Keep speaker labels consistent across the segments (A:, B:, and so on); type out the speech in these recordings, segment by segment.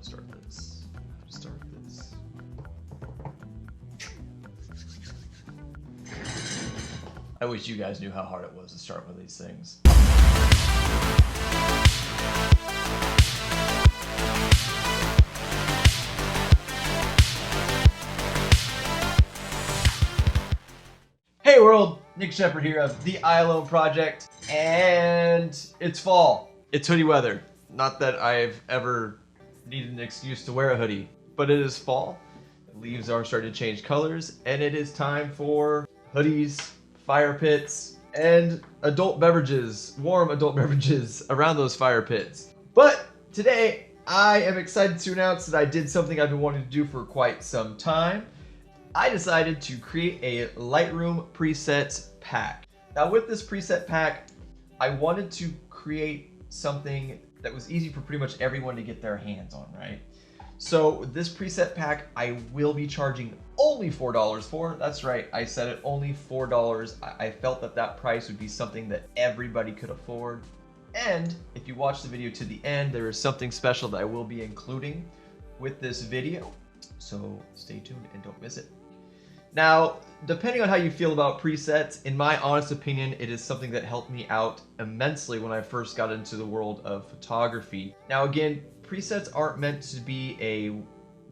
A: to start this. I wish you guys knew how hard it was to start with these things. Hey world, Nick Shepard here of the iAlone Project, and it's fall. It's hoodie weather. Not that I've ever needed an excuse to wear a hoodie, but it is fall. The leaves are starting to change colors, and it is time for hoodies, fire pits, and adult beverages, warm adult beverages around those fire pits. But today, I am excited to announce that I did something I've been wanting to do for quite some time. I decided to create a Lightroom presets pack. Now with this preset pack, I wanted to create something that was easy for pretty much everyone to get their hands on, right? So this preset pack, I will be charging only $4 for. That's right, I said it, only $4. I felt that that price would be something that everybody could afford. And if you watch the video to the end, there is something special that I will be including with this video. So stay tuned and don't miss it. Now, depending on how you feel about presets, in my honest opinion, it is something that helped me out immensely when I first got into the world of photography. Now again, presets aren't meant to be a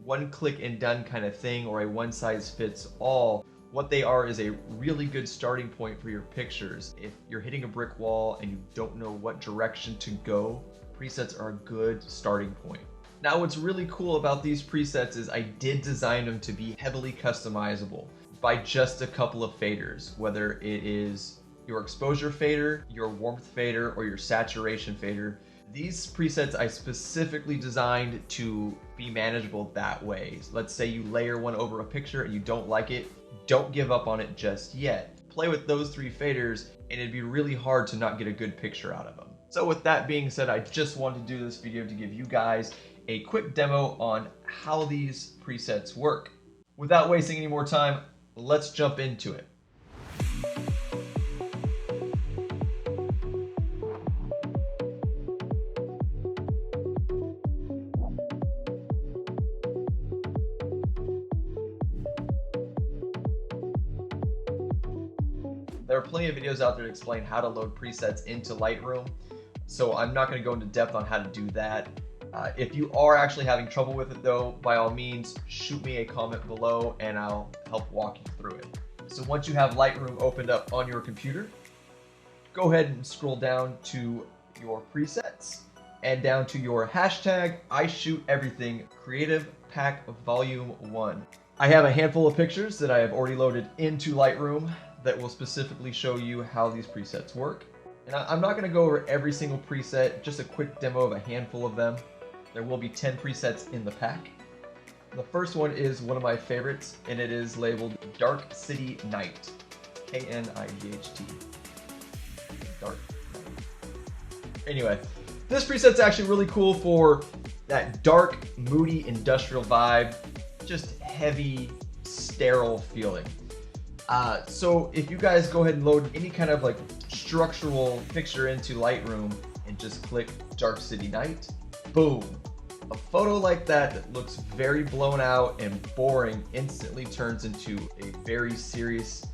A: one click and done kind of thing or a one size fits all. What they are is a really good starting point for your pictures. If you're hitting a brick wall and you don't know what direction to go, presets are a good starting point. Now what's really cool about these presets is I did design them to be heavily customizable by just a couple of faders, whether it is your exposure fader, your warmth fader, or your saturation fader. These presets I specifically designed to be manageable that way. Let's say you layer one over a picture and you don't like it, don't give up on it just yet. Play with those three faders and it'd be really hard to not get a good picture out of them. So with that being said, I just wanted to do this video to give you guys a quick demo on how these presets work. Without wasting any more time, let's jump into it. There are plenty of videos out there to explain how to load presets into Lightroom, so I'm not going to go into depth on how to do that. If you are actually having trouble with it though, by all means, shoot me a comment below and I'll help walk you through it. So once you have Lightroom opened up on your computer, go ahead and scroll down to your presets and down to your hashtag I shoot everything creative pack volume 1. I have a handful of pictures that I have already loaded into Lightroom that will specifically show you how these presets work. And I'm not going to go over every single preset, just a quick demo of a handful of them. There will be 10 presets in the pack. The first one is one of my favorites, and it is labeled Dark City Night. K-N-I-G-H-T. Dark Night. Anyway, this preset's actually really cool for that dark, moody, industrial vibe. Just heavy, sterile feeling. So if you guys go ahead and load any kind of like structural picture into Lightroom and just click Dark City Night, boom. A photo like that looks very blown out and boring instantly turns into a very serious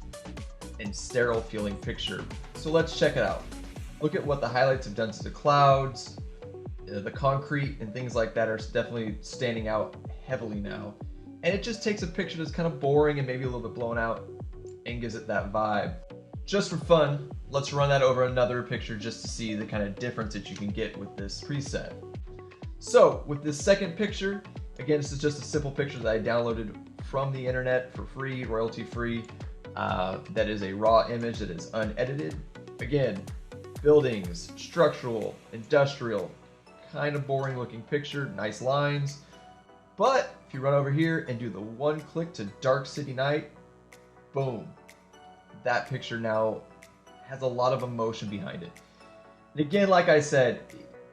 A: and sterile feeling picture. So let's check it out. Look at what the highlights have done to the clouds. The concrete and things like that are definitely standing out heavily now. And it just takes a picture that's kind of boring and maybe a little bit blown out and gives it that vibe. Just for fun, let's run that over another picture just to see the kind of difference that you can get with this preset. So with this second picture, again, this is just a simple picture that I downloaded from the internet for free, royalty free. That is a raw image that is unedited. Again, buildings, structural, industrial, kind of boring looking picture, nice lines. But if you run over here and do the one click to Dark City Night, boom, that picture now has a lot of emotion behind it. And again, like I said,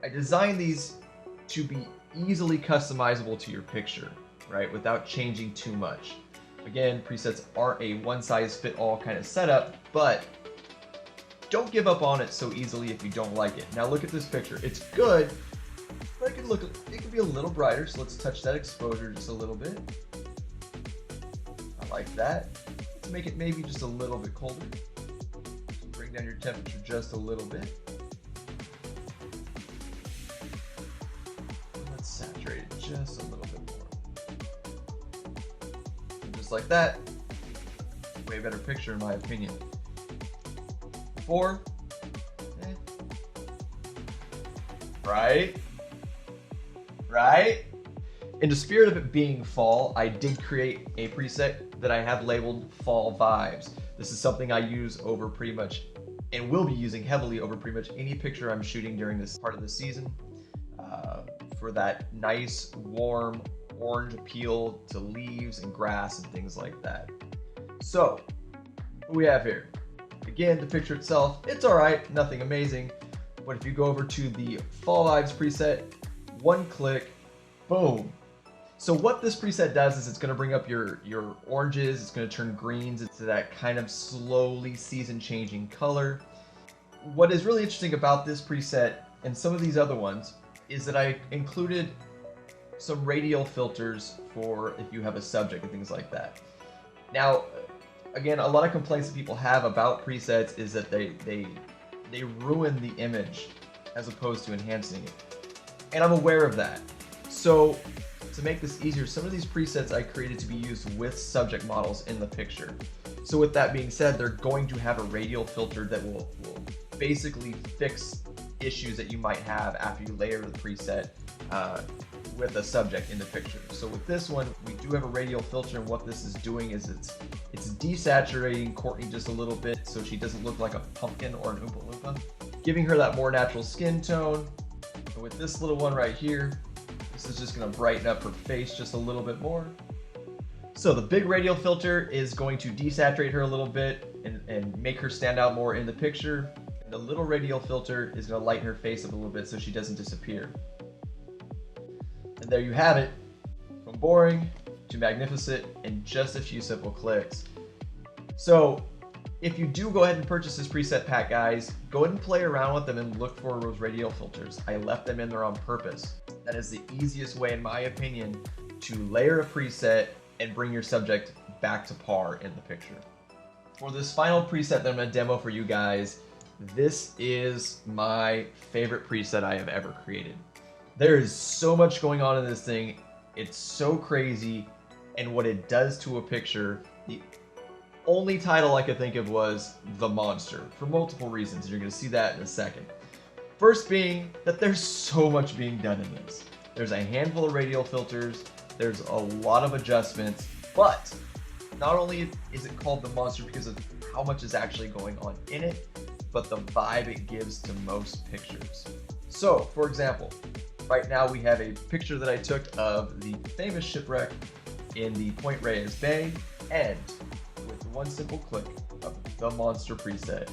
A: I designed these to be easily customizable to your picture, right? Without changing too much. Again, presets aren't a one-size-fit-all kind of setup, but don't give up on it so easily if you don't like it. Now look at this picture. It's good, but it could it could be a little brighter, so let's touch that exposure just a little bit. I like that. Let's make it maybe just a little bit colder. Bring down your temperature just a little bit. Let's saturate it just a little bit more. And just like that, way better picture in my opinion. Before, right? Right? In the spirit of it being fall, I did create a preset that I have labeled Fall Vibes. This is something I use over pretty much, and will be using heavily over pretty much any picture I'm shooting during this part of the season, for that nice, warm, orange appeal to leaves and grass and things like that. So, what we have here? Again, the picture itself, it's alright, nothing amazing, but if you go over to the Fall Vibes preset, one click, boom. So what this preset does is it's going to bring up your oranges, it's going to turn greens into that kind of slowly season changing color. What is really interesting about this preset and some of these other ones is that I included some radial filters for if you have a subject and things like that. Now, again, a lot of complaints that people have about presets is that they ruin the image as opposed to enhancing it. And I'm aware of that. So to make this easier, some of these presets I created to be used with subject models in the picture. So with that being said, they're going to have a radial filter that will basically fix issues that you might have after you layer the preset with a subject in the picture. So with this one, we do have a radial filter, and what this is doing is it's desaturating Courtney just a little bit so she doesn't look like a pumpkin or an Oompa Loompa, giving her that more natural skin tone. And with this little one right here, this is just going to brighten up her face just a little bit more. So the big radial filter is going to desaturate her a little bit and make her stand out more in the picture. And the little radial filter is going to lighten her face up a little bit so she doesn't disappear. And there you have it, from boring to magnificent in just a few simple clicks. So if you do go ahead and purchase this preset pack, guys, go ahead and play around with them and look for those radial filters. I left them in there on purpose. That is the easiest way, in my opinion, to layer a preset and bring your subject back to par in the picture. For this final preset that I'm going to demo for you guys, this is my favorite preset I have ever created. There is so much going on in this thing. It's so crazy, and what it does to a picture, the only title I could think of was The Monster, for multiple reasons, and you're going to see that in a second. First being that there's so much being done in this. There's a handful of radial filters, there's a lot of adjustments, but not only is it called The Monster because of how much is actually going on in it, but the vibe it gives to most pictures. So, for example, right now we have a picture that I took of the famous shipwreck in the Point Reyes Bay, and with one simple click of the Monster preset,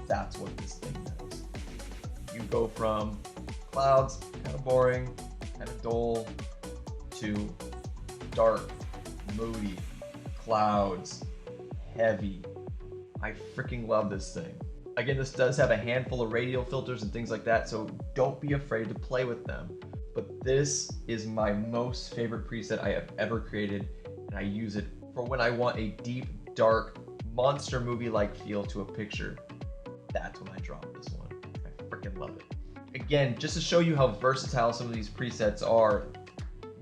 A: that's what this thing does. You go from clouds, kind of boring, kind of dull, to dark, moody, clouds, heavy. I freaking love this thing. Again, this does have a handful of radial filters and things like that, so don't be afraid to play with them. But this is my most favorite preset I have ever created, and I use it for when I want a deep, dark, monster movie-like feel to a picture. That's when I drop this one. I freaking love it. Again, just to show you how versatile some of these presets are,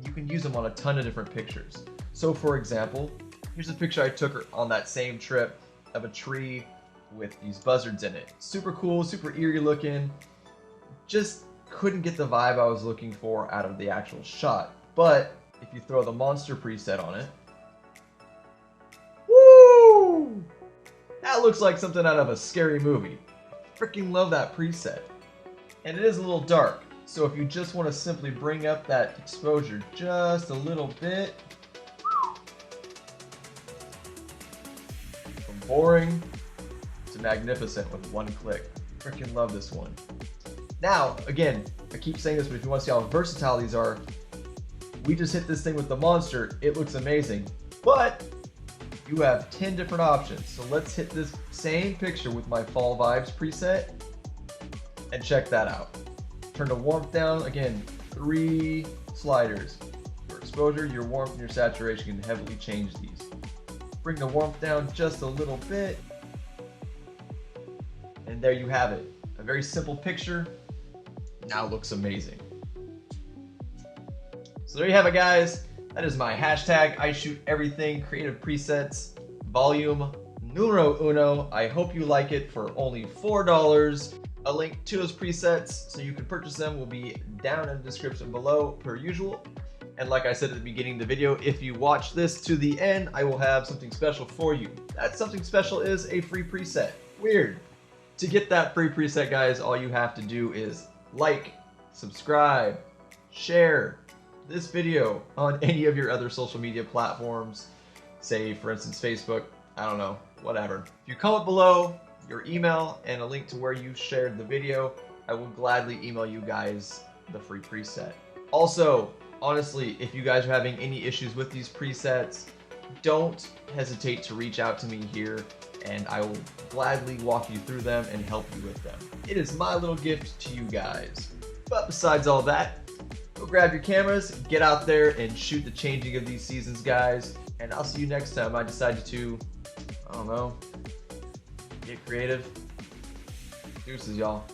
A: you can use them on a ton of different pictures. So for example, here's a picture I took on that same trip of a tree with these buzzards in it. Super cool, super eerie looking. Just couldn't get the vibe I was looking for out of the actual shot. But if you throw the Monster preset on it, woo! That looks like something out of a scary movie. Freaking love that preset. And it is a little dark. So if you just want to simply bring up that exposure just a little bit, from boring to magnificent with one click. Freaking love this one. Now, again, I keep saying this, but if you want to see how versatile these are, we just hit this thing with the Monster. It looks amazing, but you have 10 different options. So let's hit this same picture with my Fall Vibes preset and check that out. Turn the warmth down, again, 3 sliders. Your exposure, your warmth, and your saturation can heavily change these. Bring the warmth down just a little bit. And there you have it. A very simple picture. Now looks amazing. So there you have it, guys. That is my hashtag I shoot everything creative presets volume numero uno. I hope you like it for only $4. A link to those presets so you can purchase them will be down in the description below per usual. And like I said at the beginning of the video, if you watch this to the end, I will have something special for you. That something special is a free preset. Weird. To get that free preset, guys, all you have to do is like, subscribe, share this video on any of your other social media platforms. Say, for instance, Facebook, I don't know, whatever. If you comment below your email and a link to where you shared the video, I will gladly email you guys the free preset. Also, honestly, if you guys are having any issues with these presets, don't hesitate to reach out to me here and I will gladly walk you through them and help you with them. It is my little gift to you guys. But besides all that, go grab your cameras, get out there and shoot the changing of these seasons, guys. And I'll see you next time I decide to, I don't know, get creative. Deuces, y'all.